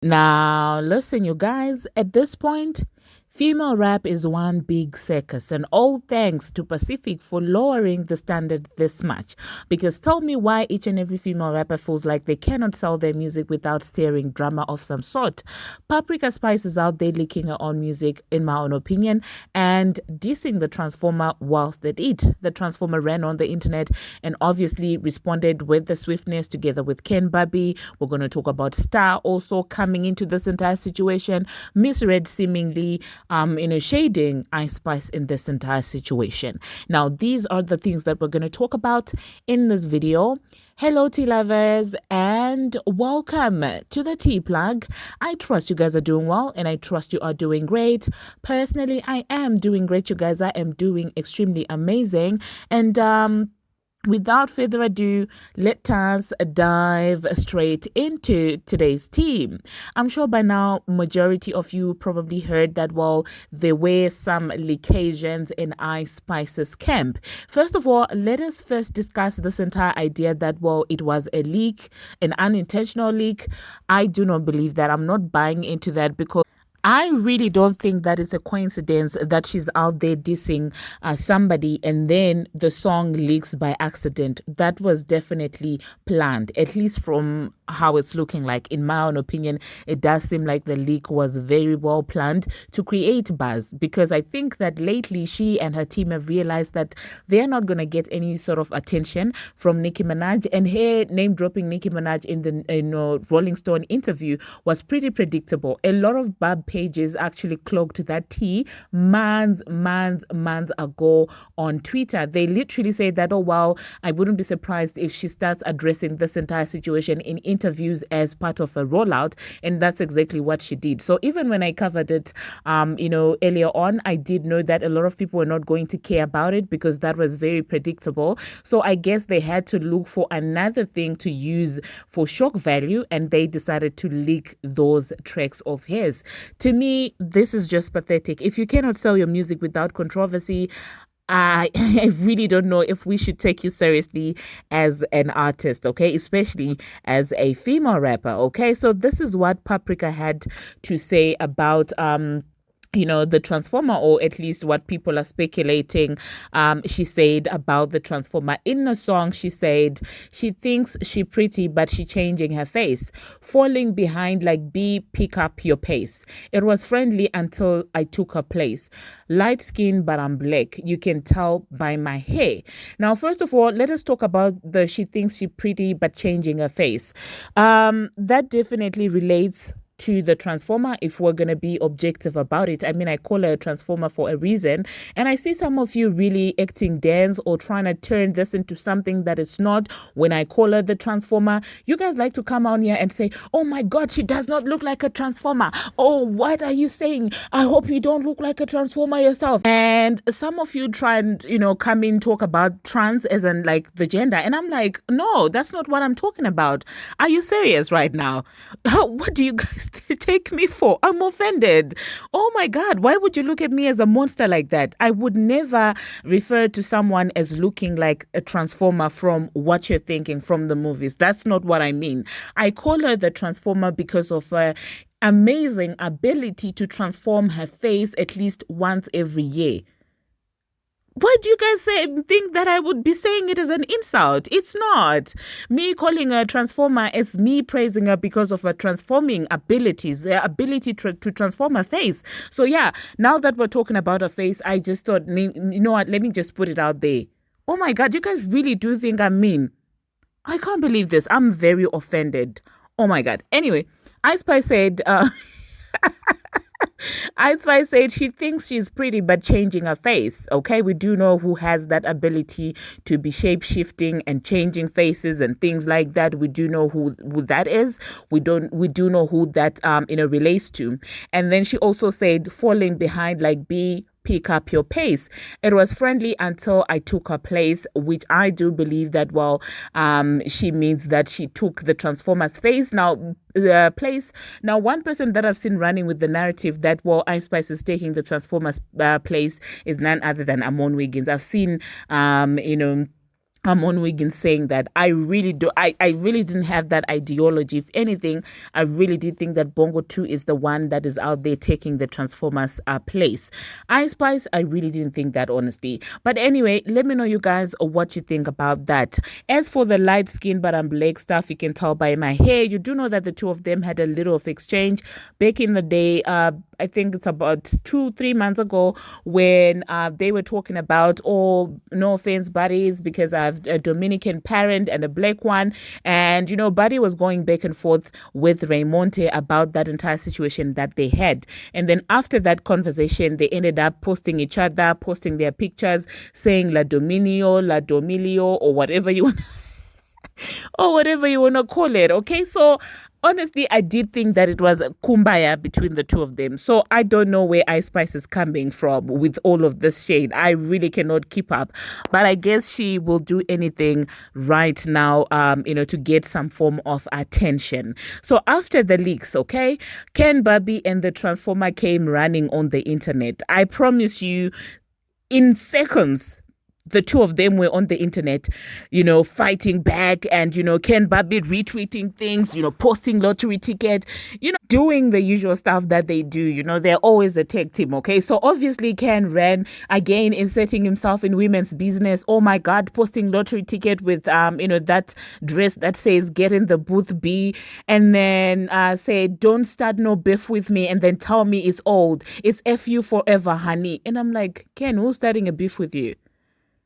Now, listen, you guys, at this point, female rap is one big circus, and all thanks to Pacific for lowering the standard this much. Because tell me why each and every female rapper feels like they cannot sell their music without steering drama of some sort. Paprika Spice is out there leaking her own music, in my own opinion, and dissing the Transformer whilst at it. The Transformer ran on the internet and obviously responded with the swiftness together with Ken Bobby. We're going to talk about Star also coming into this entire situation. Miss Red seemingly shading Ice Spice in this entire situation. Now, these are the things that we're going to talk about in this video. Hello, tea lovers, and welcome to the Tea Plug. I trust you guys are doing well, and I trust you are doing great. Personally, I am doing great, you guys. I am doing extremely amazing, and without further ado, let us dive straight into today's team. I'm sure by now, majority of you probably heard that, well, there were some leakations in Ice Spice's camp. First of all, let us first discuss this entire idea that, well, it was a leak, an unintentional leak. I do not believe that. I'm not buying into that because I really don't think that it's a coincidence that she's out there dissing somebody and then the song leaks by accident. That was definitely planned, at least from how it's looking like. In my own opinion, it does seem like the leak was very well planned to create buzz, because I think that lately she and her team have realized that they're not going to get any sort of attention from Nicki Minaj, and her name dropping Nicki Minaj in the Rolling Stone interview was pretty predictable. A lot of bad pages actually cloaked that tea months ago on Twitter. They literally say that, oh wow, I wouldn't be surprised if she starts addressing this entire situation in interviews as part of a rollout, and that's exactly what she did. So even when I covered it earlier on, I did know that a lot of people were not going to care about it because that was very predictable. So I guess they had to look for another thing to use for shock value, and they decided to leak those tracks of his. To me, this is just pathetic. If you cannot sell your music without controversy, I really don't know if we should take you seriously as an artist, okay? Especially as a female rapper, okay? So this is what Paprika had to say about the Transformer, or at least what people are speculating. She said about the Transformer in the song. She said she thinks she pretty, but she changing her face, falling behind like B, pick up your pace. It was friendly until I took her place. Light skin, but I'm black. You can tell by my hair. Now, first of all, let us talk about the she thinks she pretty, but changing her face. That definitely relates to the Transformer, if we're going to be objective about it. I mean, I call her a Transformer for a reason, and I see some of you really acting dance or trying to turn this into something that it's not. When I call her the Transformer, you guys like to come on here and say, oh my god, she does not look like a Transformer. Oh, what are you saying? I hope you don't look like a Transformer yourself. And some of you try and come in, talk about trans as in like the gender, and I'm like, no, that's not what I'm talking about. Are you serious right now? What do you guys take me for? I'm offended. Oh my god, why would you look at me as a monster like that? I would never refer to someone as looking like a Transformer from what you're thinking from the movies. That's not what I mean. I call her the Transformer because of her amazing ability to transform her face at least once every year. Why do you guys think that I would be saying it as an insult? It's not. Me calling her a Transformer is me praising her because of her transforming abilities, her ability to transform her face. So yeah, now that we're talking about her face, I just thought, you know what, let me just put it out there. Oh my God, you guys really do think I'm mean? I can't believe this. I'm very offended. Oh my God. Anyway, Ice Spice said... Ice Spice said she thinks she's pretty but changing her face. Okay, we do know who has that ability to be shape-shifting and changing faces and things like that. We do know who that is. We do know who that relates to. And then she also said falling behind like B, pick up your pace. It was friendly until I took her place, which I do believe that, well, she means that she took the Transformer's place. Now, one person that I've seen running with the narrative that, well, Ice Spice is taking the Transformer's place is none other than Amon Wiggins. I've seen, I'm on Wiggins saying that I really didn't have that ideology. If anything, I really did think that Bongo 2 is the one that is out there taking the Transformers place. Ice Spice, I really didn't think that, honestly. But anyway, let me know, you guys, what you think about that. As for the light skin but I'm Blake stuff, you can tell by my hair. You do know that the two of them had a little of exchange back in the day. I think it's about 2-3 months ago when they were talking about, oh, no offense, buddies, because I have a Dominican parent and a black one. And, Buddy was going back and forth with Raymonte about that entire situation that they had. And then after that conversation, they ended up posting each other, posting their pictures, saying La Dominio, La Domilio, or whatever you want. Or whatever you want to call it. Okay, so honestly, I did think that it was a kumbaya between the two of them. So I don't know where Ice Spice is coming from with all of this shade. I really cannot keep up. But I guess she will do anything right now, to get some form of attention. So after the leaks, okay, Ken Barbie and the Transformer came running on the internet. I promise you, in seconds, the two of them were on the internet, fighting back and, Ken Barbie retweeting things, posting lottery tickets, doing the usual stuff that they do. They're always a tag team, okay? So obviously Ken ran again, inserting himself in women's business. Oh my God, posting lottery ticket with, that dress that says get in the booth B, and then say, don't start no beef with me, and then tell me it's old. It's F you forever, honey. And I'm like, Ken, who's starting a beef with you?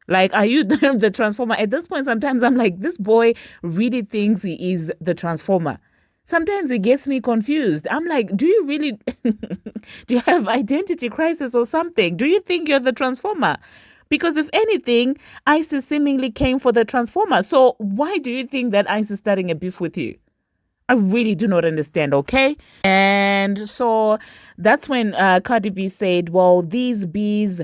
Like, are you the Transformer? At this point, sometimes I'm like, this boy really thinks he is the Transformer. Sometimes it gets me confused. I'm like, do you really, do you have identity crisis or something? Do you think you're the Transformer? Because if anything, ISIS seemingly came for the Transformer. So why do you think that ISIS is starting a beef with you? I really do not understand, okay? And so that's when Cardi B said, well, these bees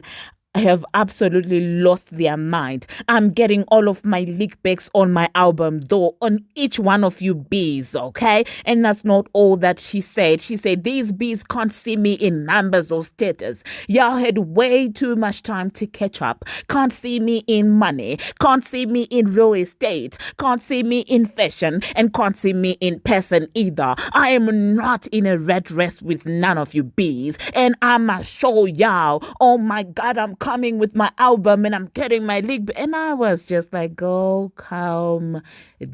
have absolutely lost their mind. I'm getting all of my leak backs on my album, though, on each one of you bees, okay? And that's not all that she said. She said, these bees can't see me in numbers or status. Y'all had way too much time to catch up. Can't see me in money. Can't see me in real estate. Can't see me in fashion. And can't see me in person either. I am not in a red race with none of you bees. And I'ma show y'all. Oh my God, I'm coming with my album and I'm getting my league. And I was just like, go calm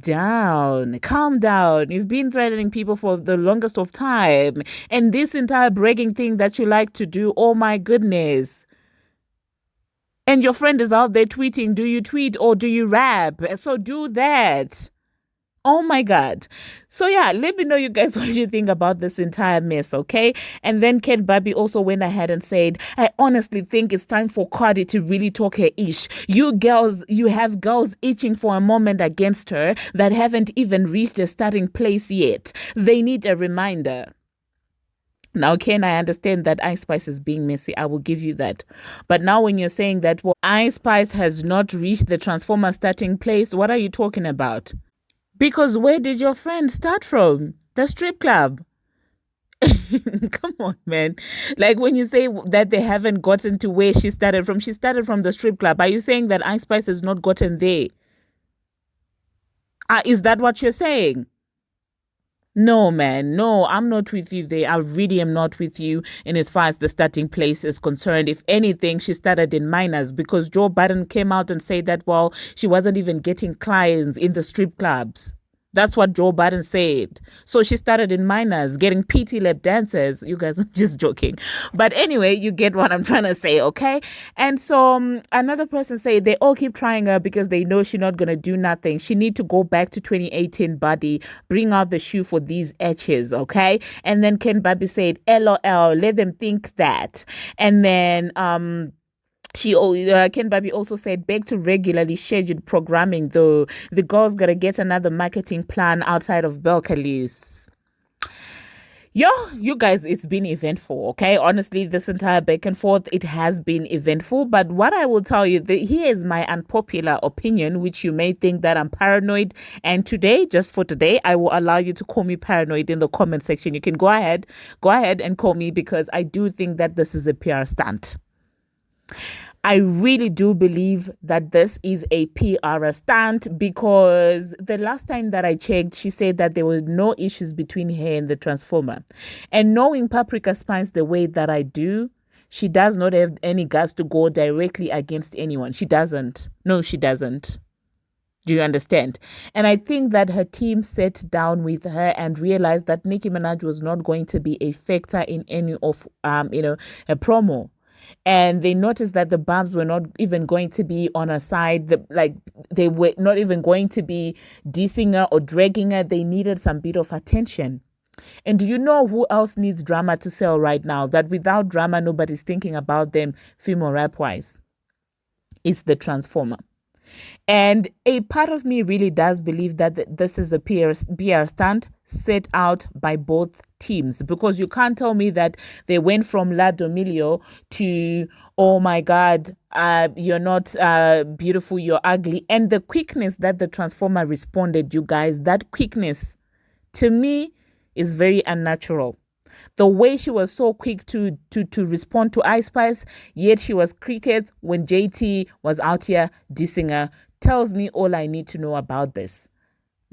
down. Calm down. You've been threatening people for the longest of time. And this entire bragging thing that you like to do, oh my goodness. And your friend is out there tweeting, do you tweet or do you rap? So do that. Oh my God. So yeah, let me know, you guys, what you think about this entire mess, okay? And then Ken Barbie also went ahead and said, I honestly think it's time for Cardi to really talk her ish. You have girls itching for a moment against her that haven't even reached a starting place yet. They need a reminder. Now, Ken, I understand that Ice Spice is being messy. I will give you that. But now when you're saying that, well, Ice Spice has not reached the Transformer starting place, what are you talking about? Because where did your friend start from? The strip club. Come on, man. Like when you say that they haven't gotten to where she started from the strip club. Are you saying that Ice Spice has not gotten there? Is that what you're saying? No, man. No, I'm not with you there. I really am not with you in as far as the starting place is concerned. If anything, she started in minors because Joe Biden came out and said that, well, she wasn't even getting clients in the strip clubs. That's what Joe Biden said. So she started in minors, getting PT lap dancers. You guys, I'm just joking. But anyway, you get what I'm trying to say, okay? And so another person said they all keep trying her because they know she's not going to do nothing. She need to go back to 2018 body, bring out the shoe for these etches, okay? And then Ken Barbie said, LOL, let them think that. And then Ken Barbie also said, back to regularly scheduled programming, though. The girl's got to get another marketing plan outside of Belcalis. Yo, you guys, it's been eventful, okay? Honestly, this entire back and forth, it has been eventful. But what I will tell you, here is my unpopular opinion, which you may think that I'm paranoid. And today, just for today, I will allow you to call me paranoid in the comment section. You can go ahead and call me because I do think that this is a PR stunt. I really do believe that this is a PR stunt, because the last time that I checked, she said that there were no issues between her and the Transformer. And knowing Paprika Spice the way that I do, she does not have any guts to go directly against anyone. She doesn't. No, she doesn't. Do you understand? And I think that her team sat down with her and realized that Nicki Minaj was not going to be a factor in any of a promo. And they noticed that the Barbz were not even going to be on her side. They were not even going to be dissing her or dragging her. They needed some bit of attention. And do you know who else needs drama to sell right now? That without drama, nobody's thinking about them female rap-wise. It's the Transformer. And a part of me really does believe that this is a PR stunt set out by both teams, because you can't tell me that they went from La Domilio to, oh my God, you're not beautiful, you're ugly. And the quickness that the Transformer responded, you guys, that quickness to me is very unnatural. The way she was so quick to respond to Ice Spice, yet she was cricket when JT was out here dissing her, tells me all I need to know about this.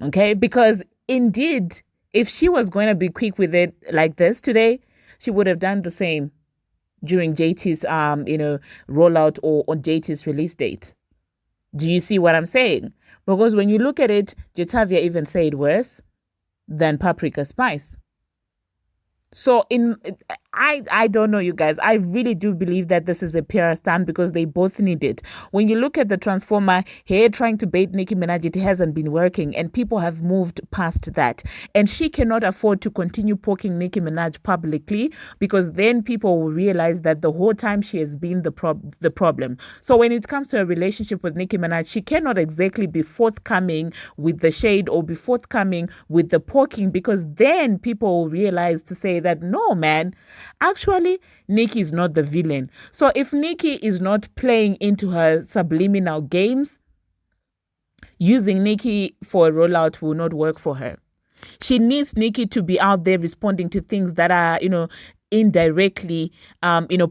Okay? Because indeed, if she was going to be quick with it like this today, she would have done the same during JT's rollout or on JT's release date. Do you see what I'm saying? Because when you look at it, Jatavia even said worse than Paprika Spice. So I don't know, you guys. I really do believe that this is a PR stunt, because they both need it. When you look at the Transformer, here trying to bait Nicki Minaj, it hasn't been working, and people have moved past that. And she cannot afford to continue poking Nicki Minaj publicly, because then people will realize that the whole time she has been the problem. So when it comes to a relationship with Nicki Minaj, she cannot exactly be forthcoming with the shade or be forthcoming with the poking, because then people will realize to say that, no, man, actually, Nicki is not the villain. So if Nicki is not playing into her subliminal games, using Nicki for a rollout will not work for her. She needs Nicki to be out there responding to things that are, indirectly,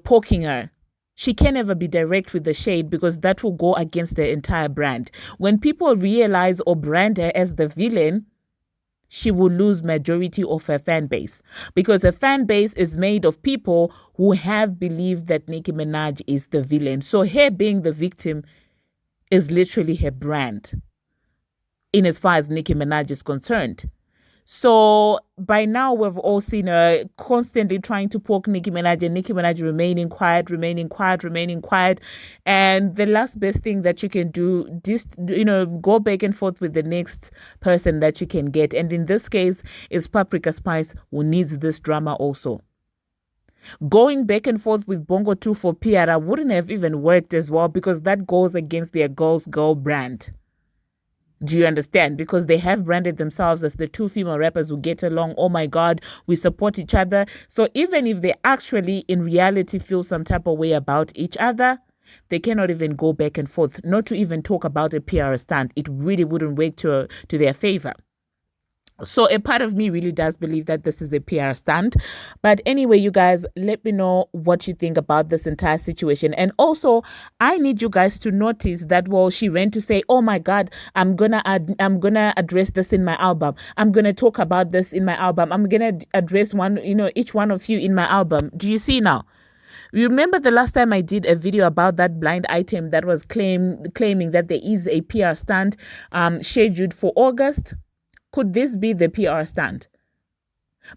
poking her. She can never be direct with the shade, because that will go against the entire brand. When people realize or brand her as the villain, she will lose majority of her fan base, because her fan base is made of people who have believed that Nicki Minaj is the villain. So her being the victim is literally her brand in as far as Nicki Minaj is concerned. So by now, we've all seen her constantly trying to poke Nicki Minaj, and Nicki Minaj remaining quiet. And the last best thing that you can do, go back and forth with the next person that you can get. And in this case, is Paprika Spice, who needs this drama also. Going back and forth with Bongo 2 for PR wouldn't have even worked as well, because that goes against their girls girl brand. Do you understand? Because they have branded themselves as the two female rappers who get along. Oh my God, we support each other. So even if they actually in reality feel some type of way about each other, they cannot even go back and forth, not to even talk about a PR stunt. It really wouldn't work to their favor. So a part of me really does believe that this is a PR stunt. But anyway, you guys, let me know what you think about this entire situation. And also, I need you guys to notice that, well, she ran to say, oh my God, I'm gonna address this in my album. I'm gonna talk about this in my album. I'm gonna address each one of you in my album. Do you see now? Remember the last time I did a video about that blind item that was claiming that there is a PR stunt scheduled for August? Could this be the PR stunt?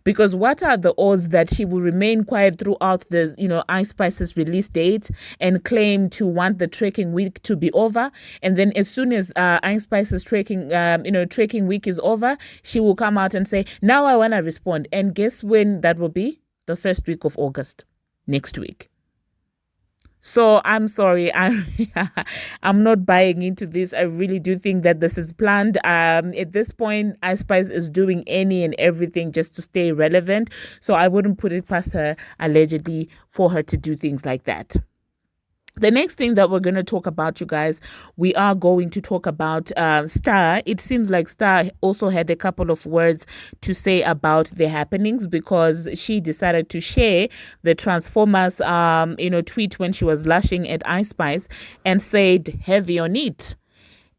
Because what are the odds that she will remain quiet throughout the, Ice Spice's release date and claim to want the trekking week to be over? And then as soon as Ice Spice's trekking week is over, she will come out and say, now I want to respond. And guess when that will be? The first week of August, next week. So I'm sorry, I'm not buying into this. I really do think that this is planned. At this point, Ice Spice is doing any and everything just to stay relevant. So I wouldn't put it past her, allegedly, for her to do things like that. The next thing that we're going to talk about, you guys, we are going to talk about Star. It seems like Star also had a couple of words to say about the happenings, because she decided to share the Transformers, tweet when she was lashing at Ice Spice and said, "Heavy on it."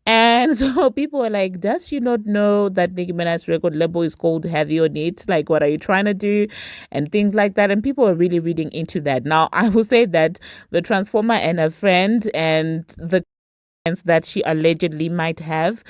And so people were like, does she not know that Nicki Minaj's record label is called Heavy on It? Like, what are you trying to do? And things like that. And people are really reading into that. Now, I will say that the Transformer and her friend and the that she allegedly might have,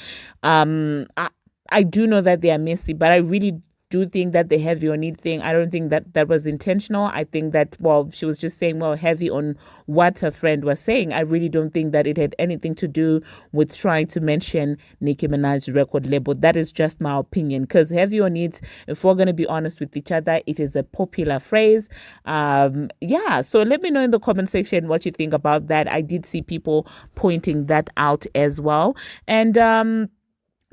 I do know that they are messy, but I really do think that the heavy on it thing, I don't think that that was intentional. I think that, well, she was just saying, well, heavy on what her friend was saying. I really don't think that it had anything to do with trying to mention Nicki Minaj's record label. That is just my opinion, because heavy on it, if we're going to be honest with each other, it is a popular phrase. Yeah, so let me know in the comment section what you think about that. I did see people pointing that out as well. And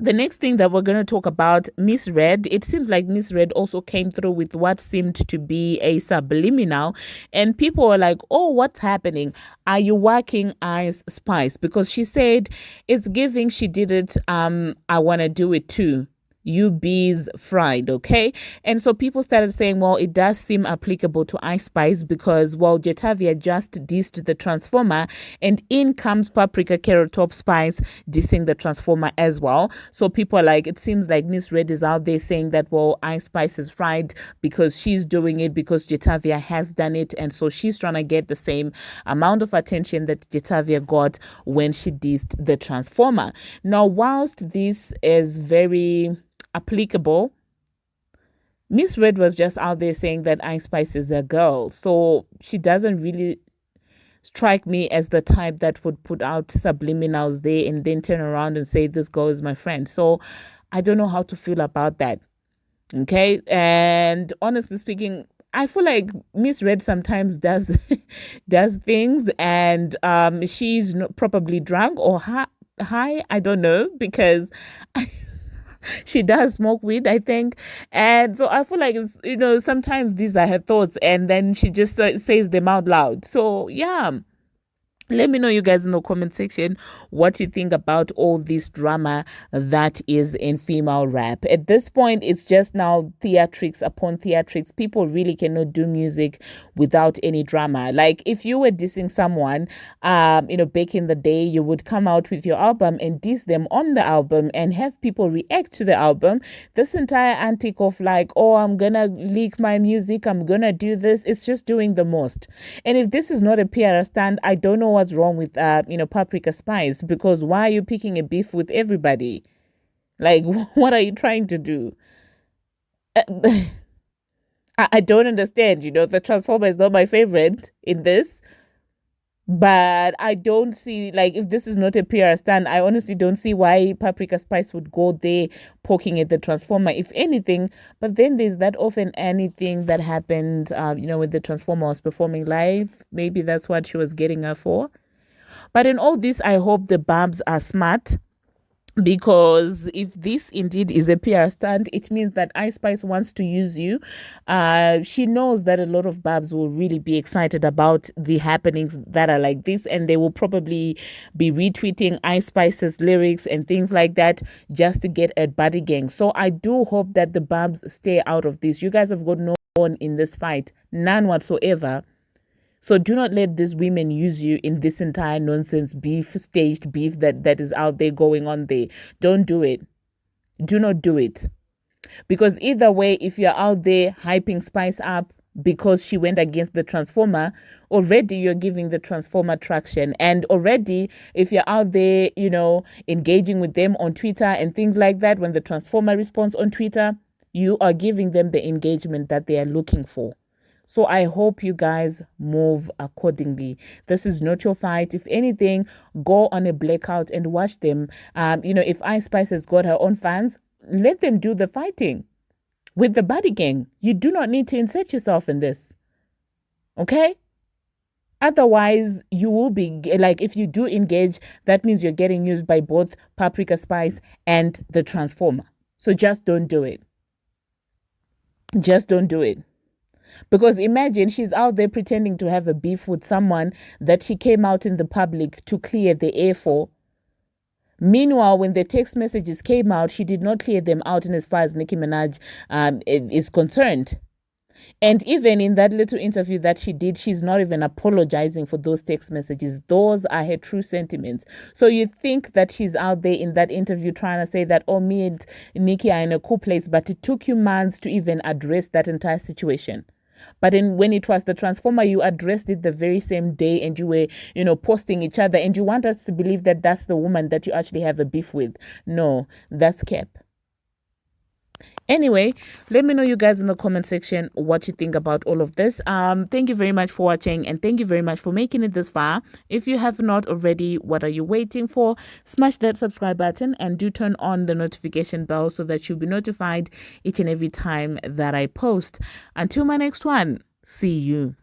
the next thing that we're going to talk about, Miss Red. It seems like Miss Red also came through with what seemed to be a subliminal, and people were like, oh, what's happening? Are you working Ice Spice? Because she said it's giving she did it, I want to do it too. You bees fried, okay? And so people started saying, well, it does seem applicable to Ice Spice, because, well, Jetavia just dissed the Transformer, and in comes Paprika Carrot Top Spice dissing the Transformer as well. So people are like, it seems like Miss Red is out there saying that, well, Ice Spice is fried because she's doing it because Jetavia has done it, and so she's trying to get the same amount of attention that Jetavia got when she dissed the Transformer. Now, whilst this is very applicable, Miss Red was just out there saying that Ice Spice is a girl, so she doesn't really strike me as the type that would put out subliminals there and then turn around and say this girl is my friend. So I don't know how to feel about that. Okay, and honestly speaking, I feel like Miss Red sometimes does does things, and she's probably drunk or high. I don't know, because she does smoke weed, I think. And so I feel like, it's, sometimes these are her thoughts and then she just says them out loud. So yeah, let me know, you guys, in the comment section what you think about all this drama that is in female rap. At this point, it's just now theatrics upon theatrics. People really cannot do music without any drama. Like, if you were dissing someone, back in the day, you would come out with your album and diss them on the album and have people react to the album. This entire antic of like, oh, I'm gonna leak my music, I'm gonna do this, it's just doing the most. And if this is not a PR stand, I don't know what's wrong with Paprika Spice, because why are you picking a beef with everybody? Like, what are you trying to do? I don't understand. The Transformer is not my favorite in this, but I don't see, like, if this is not a PR stand, I honestly don't see why Paprika Spice would go there poking at the Transformer, if anything. But then there's that often anything that happened, when the Transformer was performing live. Maybe that's what she was getting her for. But in all this, I hope the Barbz are smart, because if this indeed is a PR stunt, it means that Ice Spice wants to use you. She knows that a lot of Barbz will really be excited about the happenings that are like this, and they will probably be retweeting Ice Spice's lyrics and things like that just to get at Buddy Gang. So I do hope that the Barbz stay out of this. You guys have got no one in this fight, none whatsoever. So do not let these women use you in this entire nonsense beef, staged beef that is out there going on there. Don't do it. Do not do it. Because either way, if you're out there hyping Spice up because she went against the Transformer, already you're giving the Transformer traction. And already, if you're out there, engaging with them on Twitter and things like that, when the Transformer responds on Twitter, you are giving them the engagement that they are looking for. So I hope you guys move accordingly. This is not your fight. If anything, go on a blackout and watch them. If Ice Spice has got her own fans, let them do the fighting with the Buddy Gang. You do not need to insert yourself in this. Okay? Otherwise, you will be, like, if you do engage, that means you're getting used by both Paprika Spice and the Transformer. So just don't do it. Just don't do it. Because imagine she's out there pretending to have a beef with someone that she came out in the public to clear the air for. Meanwhile, when the text messages came out, she did not clear them out in as far as Nicki Minaj is concerned. And even in that little interview that she did, she's not even apologizing for those text messages. Those are her true sentiments. So you think that she's out there in that interview trying to say that, oh, me and Nicki are in a cool place, but it took you months to even address that entire situation. But when it was the Transformer, you addressed it the very same day and you were, posting each other. And you want us to believe that that's the woman that you actually have a beef with. No, that's cap. Anyway, let me know, you guys, in the comment section what you think about all of this. Thank you very much for watching, and thank you very much for making it this far. If you have not already, what are you waiting for? Smash that subscribe button and do turn on the notification bell so that you'll be notified each and every time that I post. Until my next one, see you.